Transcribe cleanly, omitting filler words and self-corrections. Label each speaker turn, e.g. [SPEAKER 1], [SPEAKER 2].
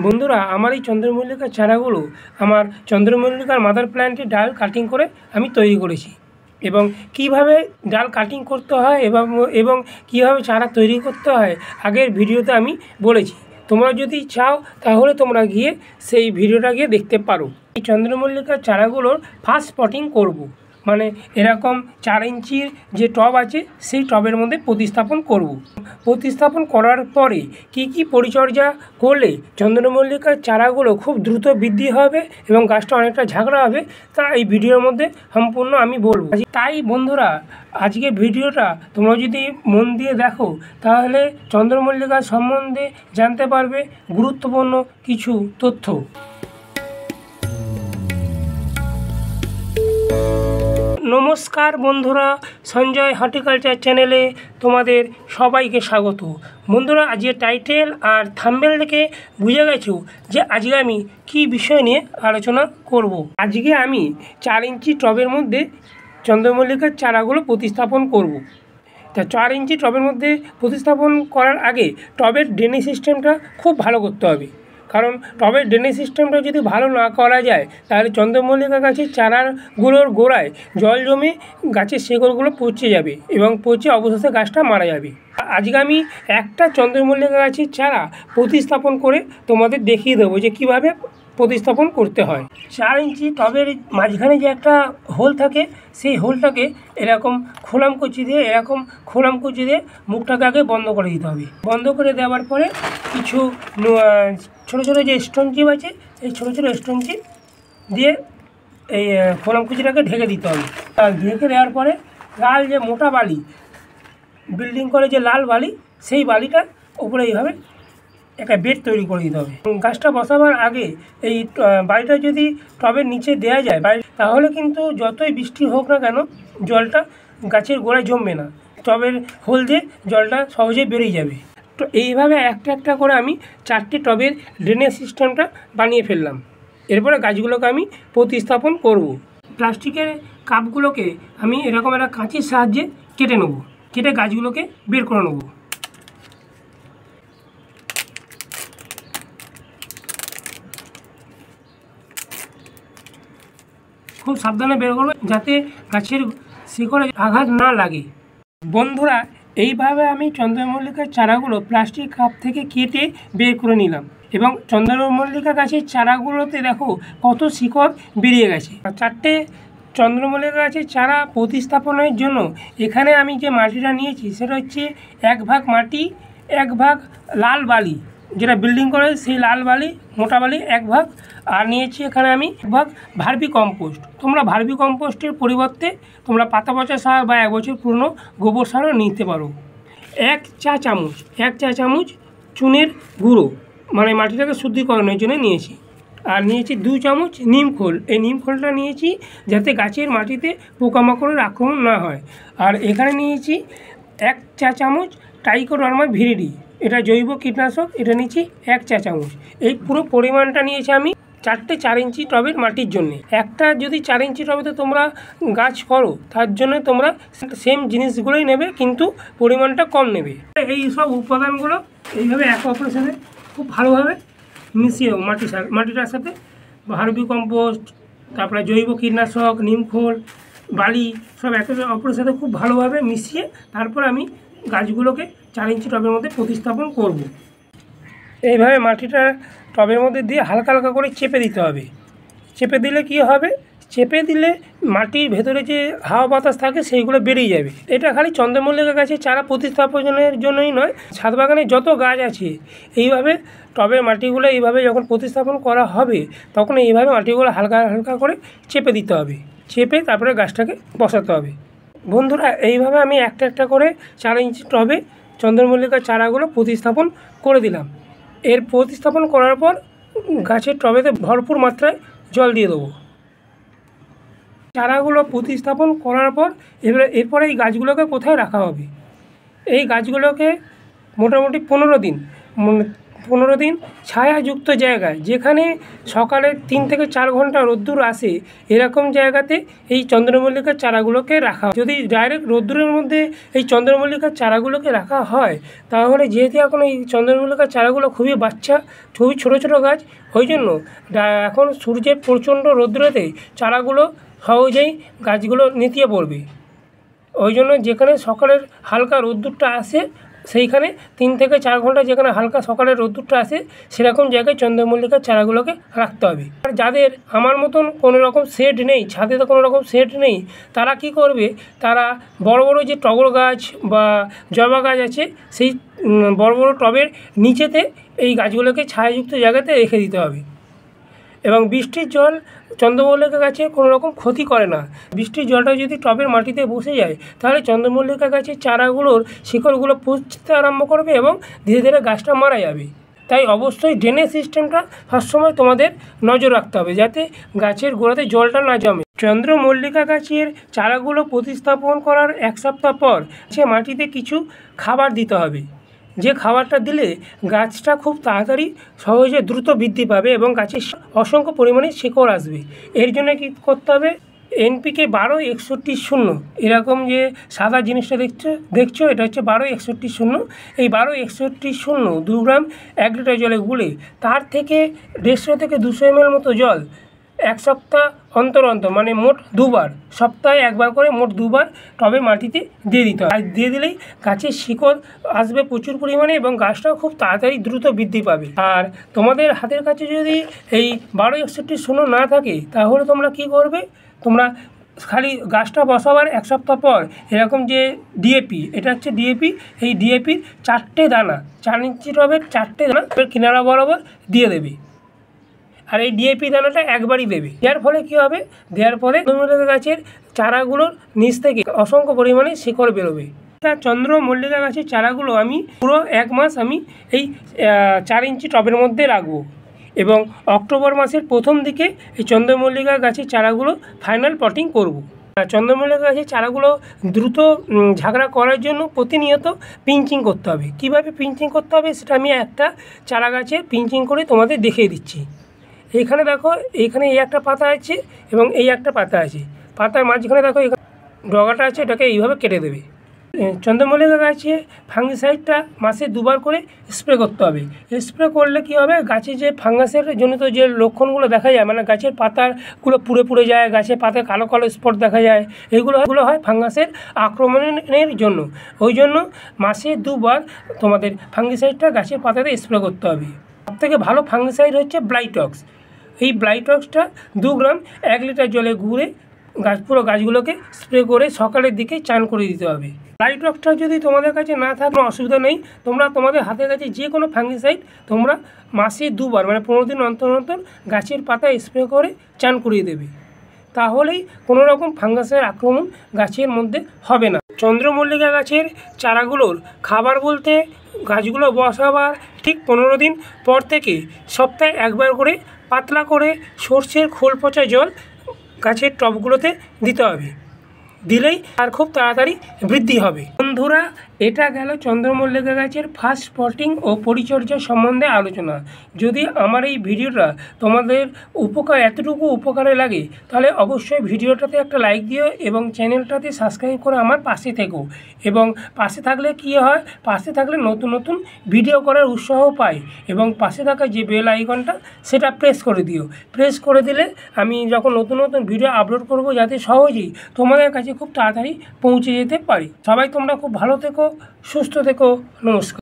[SPEAKER 1] বন্ধুরা, আমার এই চন্দ্রমল্লিকার চারাগুলো আমার চন্দ্রমল্লিকার মাদার প্ল্যান্টের ডাল কাটিং করে আমি তৈরি করেছি এবং কিভাবে ডাল কাটিং করতে হয় এবং কীভাবে চারা তৈরি করতে হয় আগের ভিডিওতে আমি বলেছি। তোমরা যদি চাও তাহলে তোমরা গিয়ে সেই ভিডিওটা গিয়ে দেখতে পারো। এই চন্দ্রমল্লিকার চারাগুলোর ফার্স্ট পটিং করব, মানে এরকম 4 ইঞ্চির যে টব আছে সেই টবের মধ্যে প্রতিস্থাপন করব। প্রতিস্থাপন করার পরে কি পরিচর্যা করলে চন্দ্রমল্লিকার চারাগুলো খুব দ্রুত বৃদ্ধি হবে এবং গাছটা অনেকটা ঝাঁকড়া হবে তা এই ভিডিওর মধ্যে সম্পূর্ণ আমি বলবো। তাই বন্ধুরা, আজকে ভিডিওটা তোমরা যদি মন দিয়ে দেখো তাহলে চন্দ্রমল্লিকার সম্বন্ধে জানতে পারবে গুরুত্বপূর্ণ কিছু তথ্য। নমস্কার বন্ধুরা, সঞ্জয় হর্টিকালচার চ্যানেলে তোমাদের সবাইকে স্বাগত। বন্ধুরা, আজকে টাইটেল আর থাম্বনেল দেখে বুঝে গেছো যে আজকে আমি কি বিষয় নিয়ে আলোচনা করব। আজকে আমি 4 ইঞ্চি টবের মধ্যে চন্দ্রমল্লিকার চারাগুলো প্রতিস্থাপন করব। তা 4 ইঞ্চি টবের মধ্যে প্রতিস্থাপন করার আগে টবের ড্রেনেজ সিস্টেমটা খুব ভালো করতে হবে, কারণ টবের ড্রেনেজ সিস্টেমটা যদি ভালো না করা যায় তাহলে চন্দ্রমল্লিকা গাছের চারাগুলোর গোড়ায় জল জমে গাছের শেকড়গুলো পচে যাবে এবং পচে অবশেষে গাছটা মারা যাবে। আজকে আমি একটা চন্দ্রমল্লিকা গাছের চারা প্রতিস্থাপন করে তোমাদের দেখিয়ে দেবো যে কীভাবে প্রতিস্থাপন করতে হয়। 4 ইঞ্চি টবের মাঝখানে যে একটা হোল থাকে সেই হোলটাকে এরকম খোলাম কুচি দিয়ে মুখটাকে আগে বন্ধ করে দিতে হবে। বন্ধ করে দেওয়ার পরে কিছু ছোটো ছোটো যে স্টোন চিপ আছে এই ছোটো ছোটো স্টোন চিপ দিয়ে এই খোলাম কুচিটাকে ঢেকে দিতে হবে। আর ঢেকে দেওয়ার পরে লাল যে মোটা বালি, বিল্ডিং করে যে লাল বালি, সেই বালিটা উপরে এইভাবে একটা বেড তৈরি করে দিতে হবে। গাছটা বসাবার আগে এই বাড়িটা যদি টবের নিচে দেওয়া যায় তাহলে কিন্তু যতই বৃষ্টি হোক না কেন জলটা গাছের গোড়ায় জমবে না, টবের হোল দিয়ে জলটা সহজেই বেরিয়ে যাবে। তো এইভাবে একটা একটা করে আমি 4টে টবের ড্রেনেজ সিস্টেমটা বানিয়ে ফেললাম। এরপরে গাছগুলোকে আমি প্রতিস্থাপন করব। প্লাস্টিকের কাপগুলোকে আমি এরকম একটা কাঁচির সাহায্যে কেটে গাছগুলোকে বের করে নেব। খুব সাবধানে বের করবে যাতে গাছের শিকড়ে আঘাত না লাগে। বন্ধুরা, এইভাবে আমি চন্দ্রমল্লিকার চারাগুলো প্লাস্টিক কাপ থেকে কেটে বের করে নিলাম এবং চন্দ্রমল্লিকা গাছের চারাগুলোতে দেখো কত শিকড় বেরিয়ে গেছে। 4টে চন্দ্রমল্লিকা গাছের চারা প্রতিস্থাপনের জন্য এখানে আমি যে মাটিটা নিয়েছি সেটা হচ্ছে 1 ভাগ মাটি, 1 ভাগ লাল বালি, যেটা বিল্ডিং করে সেই লাল বালি মোটা বালি 1 ভাগ, আর নিয়েছি এখানে আমি 1 ভাগ ভার্মি কম্পোস্ট। তোমরা ভার্মি কম্পোস্টের পরিবর্তে তোমরা পাতা পচা সার বা 1 বছর পুরনো গোবর সারও নিতে পারো। 1 চা চামচ চুনের গুঁড়ো, মানে মাটিটাকে শুদ্ধিকরণের জন্য নিয়েছি। আর নিয়েছি 2 চামচ নিম খোল। এই নিম খোলটা নিয়েছি যাতে গাছের মাটিতে পোকামাকড়ের আক্রমণ না হয়। আর এখানে নিয়েছি 1 চা চামচ ট্রাইকোডার্মা ভিরিডি, এটা জৈব কীটনাশক, এটা নিয়েছি 1 চা চামচ। এই পুরো পরিমাণটা নিয়েছি আমি 4টে 4 ইঞ্চি টবের মাটির জন্যে। একটা যদি 4 ইঞ্চি টবেতে তোমরা গাছ করো তার জন্য তোমরা সেম জিনিসগুলোই নেবে, কিন্তু পরিমাণটা কম নেবে। এই সব উপাদানগুলো এইভাবে একে অপরের সাথে খুব ভালোভাবে মিশিয়ে মাটিটার সাথে ভার্মি কম্পোস্ট, তারপরে জৈব কীটনাশক, নিমখোল, বালি সব একে অপরের সাথে খুব ভালোভাবে মিশিয়ে তারপর আমি গাছগুলোকে 4 ইঞ্চি টবের মধ্যে প্রতিস্থাপন করব। এইভাবে মাটিটা টবের মধ্যে দিয়ে হালকা হালকা করে চেপে দিতে হবে। চেপে দিলে কি হবে, চেপে দিলে মাটির ভেতরে যে হাওয়া বাতাস থাকে সেইগুলো বেরিয়ে যাবে। এটা খালি চন্দ্রমল্লিকা গাছের চারা প্রতিস্থাপনের জন্যই নয়, ছাদ বাগানে যত গাছ আছে এইভাবে টবের মাটিগুলো এইভাবে যখন প্রতিস্থাপন করা হবে তখন এইভাবে মাটিগুলো হালকা হালকা করে চেপে দিতে হবে। চেপে তারপরে গাছটাকে বসাতে হবে। বন্ধুরা, এইভাবে আমি একটা একটা করে 4 ইঞ্চি টবে চন্দ্রমল্লিকার চারাগুলো প্রতিস্থাপন করে দিলাম। এর প্রতিস্থাপন করার পর গাছের টবেতে ভরপুর মাত্রায় জল দিয়ে দেবো। চারাগুলো প্রতিস্থাপন করার পর এরপরে এই গাছগুলোকে কোথায় রাখা হবে? এই গাছগুলোকে মোটামুটি 15 দিন 15 দিন ছায়াযুক্ত জায়গায়, যেখানে সকালে 3 থেকে 4 ঘন্টা রোদ্দুর আসে, এরকম জায়গাতে এই চন্দ্রমল্লিকার চারাগুলোকে রাখা। যদি ডাইরেক্ট রোদ্দুরের মধ্যে এই চন্দ্রমল্লিকার চারাগুলোকে রাখা হয়, তাহলে যেহেতু এখন এই চন্দ্রমল্লিকার চারাগুলো খুবই বাচ্চা, খুবই ছোটো ছোটো গাছ, ওই জন্য এখন সূর্যের প্রচণ্ড রোদ্দুরেতে চারাগুলো সহজেই গাছগুলো নেতিয়ে পড়বে। ওই জন্য যেখানে সকালের হালকা রোদ্দুরটা আসে, সেইখানে 3 থেকে 4 ঘন্টা যেখানে হালকা সকালের রোদ্দুরটা আসে, সেরকম জায়গায় চন্দ্রমল্লিকার চারাগুলোকে রাখতে হবে। আর যাদের আমার মতন কোনো রকম শেড নেই, ছাদে তো কোনো রকম শেড নেই, তারা কি করবে, তারা বড় বড় যে টগর গাছ বা জবা গাছ আছে, সেই বড় বড় টবের নিচেতে এই গাছগুলোকে ছায়াযুক্ত জায়গাতে রেখে দিতে হবে। এবং বৃষ্টির জল চন্দ্রমল্লিকা গাছে কোনো রকম ক্ষতি করে না। বৃষ্টির জলটা যদি টবের মাটিতে বসে যায়, তাহলে চন্দ্রমল্লিকা গাছের চারাগুলোর শিকড়গুলো পচতে আরম্ভ করবে এবং ধীরে ধীরে গাছটা মারা যাবে। তাই অবশ্যই ড্রেনেজ সিস্টেমটা সবসময় তোমাদের নজর রাখতে হবে, যাতে গাছের গোড়াতে জলটা না জমে। চন্দ্রমল্লিকা গাছের চারাগুলো প্রতিস্থাপন করার 1 সপ্তাহ পর সে মাটিতে কিছু খাবার দিতে হবে, যে খাবারটা দিলে গাছটা খুব তাড়াতাড়ি সহজে দ্রুত বৃদ্ধি পাবে এবং গাছের অসংখ্য পরিমাণে শিকড় আসবে। এর জন্য কী করতে হবে, NPK 12-61-0, এরকম যে সাদা জিনিসটা দেখছো এটা হচ্ছে 12-61-0। এই 12-61-0 2 গ্রাম 1 লিটার জলে গুলে তার থেকে 150 থেকে 200 ml মতো জল 1 সপ্তাহ অন্তর অন্তর, মানে মোট 2 বার, সপ্তাহে 1 বার করে মোট 2 বার টবে মাটিতে দিয়ে দিতে হয়। আর দিয়ে দিলেই গাছের শিকড় আসবে প্রচুর পরিমাণে এবং গাছটাও খুব তাড়াতাড়ি দ্রুত বৃদ্ধি পাবে। আর তোমাদের হাতের কাছে যদি এই 12-61-0 না থাকে, তাহলে তোমরা কি করবে, তোমরা খালি গাছটা বসাবার 1 সপ্তাহ পর এরকম যে DAP, এটা হচ্ছে DAP, এই DAPর 4টে দানা, 4 ইঞ্চি টবের 4টে দানা কিনারা বরাবর দিয়ে দেবে। আর এই DAP দানাটা একবারই দেবে। দেওয়ার ফলে কী হবে, দেওয়ার ফলে চন্দ্রমল্লিকা গাছের চারাগুলোর নিচ থেকে অসংখ্য পরিমাণে শিকড় বেরোবে। চন্দ্রমল্লিকা গাছের চারাগুলো আমি পুরো 1 মাস আমি এই 4 ইঞ্চি টবের মধ্যে রাখবো এবং অক্টোবর মাসের প্রথম দিকে এই চন্দ্রমল্লিকা গাছের চারাগুলো ফাইনাল পটিং করব। চন্দ্রমল্লিকা গাছের চারাগুলো দ্রুত ঝাগড়া করার জন্য প্রতিনিয়ত পিঞ্চিং করতে হবে। কীভাবে পিঞ্চিং করতে হবে সেটা আমি একটা চারা গাছে পিঞ্চিং করে তোমাদের দেখিয়ে দিচ্ছি। এখানে দেখো, এইখানে এই একটা পাতা আছে এবং এই একটা পাতা আছে, পাতার মাঝখানে দেখো এখানে ডগাটা আছে, এটাকে এইভাবে কেটে দেবে। চন্দ্রমল্লিকা গাছে ফাঙ্গিসাইডটা মাসে 2 বার করে স্প্রে করতে হবে। স্প্রে করলে কী হবে, গাছে যে ফাঙ্গাসের জনিত যে লক্ষণগুলো দেখা যায়, মানে গাছের পাতাগুলো পুড়ে পুড়ে যায়, গাছের পাতায় কালো কালো স্পট দেখা যায়, এগুলো হয় ফাঙ্গাসের আক্রমণের জন্য। ওই জন্য মাসে 2 বার তোমাদের ফাঙ্গিসাইডটা গাছের পাতাতে স্প্রে করতে হবে। সবথেকে ভালো ফাঙ্গিসাইড হচ্ছে ব্লাইটক্স। এই ব্লাইটক্সটা 2 গ্রাম 1 লিটার জলে গুলে পুরো গাছগুলোকে স্প্রে করে সকালের দিকে চান করে দিতে হবে। ব্লাইটক্সটা যদি তোমাদের কাছে না থাকে অসুবিধা নেই, তোমরা তোমাদের হাতের কাছে যে কোনো ফাঙ্গিসাইড তোমরা মাসে 2 বার, মানে 15 দিন অন্তর অন্তর গাছের পাতায় স্প্রে করে চান করিয়ে দেবে। তাহলেই কোনো রকম ফাঙ্গাসের আক্রমণ গাছের মধ্যে হবে না। চন্দ্রমল্লিকা গাছের চারাগুলোর খাবার বলতে, গাছগুলো বসাবার ঠিক 15 দিন পর থেকে সপ্তাহে 1 বার করে পাতলা করে সর্ষের খোল পচা জল গাছের টবগুলোতে দিতে হবে। দিলেই আর খুব তাড়াতাড়ি বৃদ্ধি হবে। বন্ধুরা, এটা গেল চন্দ্রমল্লিকা গাছের ফার্স্ট পটিং ও পরিচর্যা সম্বন্ধে আলোচনা। যদি আমার এই ভিডিওটা তোমাদের এতটুকু উপকারে লাগে, তাহলে অবশ্যই ভিডিওটাতে একটা লাইক দিও এবং চ্যানেলটাতে সাবস্ক্রাইব করে আমার পাশে থেকো। এবং পাশে থাকলে কী হয়, পাশে থাকলে নতুন নতুন ভিডিও করার উৎসাহ পাই। এবং পাশে থাকা যে বেল আইকনটা সেটা প্রেস করে দিও। প্রেস করে দিলে আমি যখন নতুন নতুন ভিডিও আপলোড করব, যাতে সহজেই তোমাদের কাছে খুব তাড়াতাড়ি পৌঁছে যেতে পারি। সবাই তোমরা খুব ভালো থেকো, সুস্থ থেকো, নমস্কার।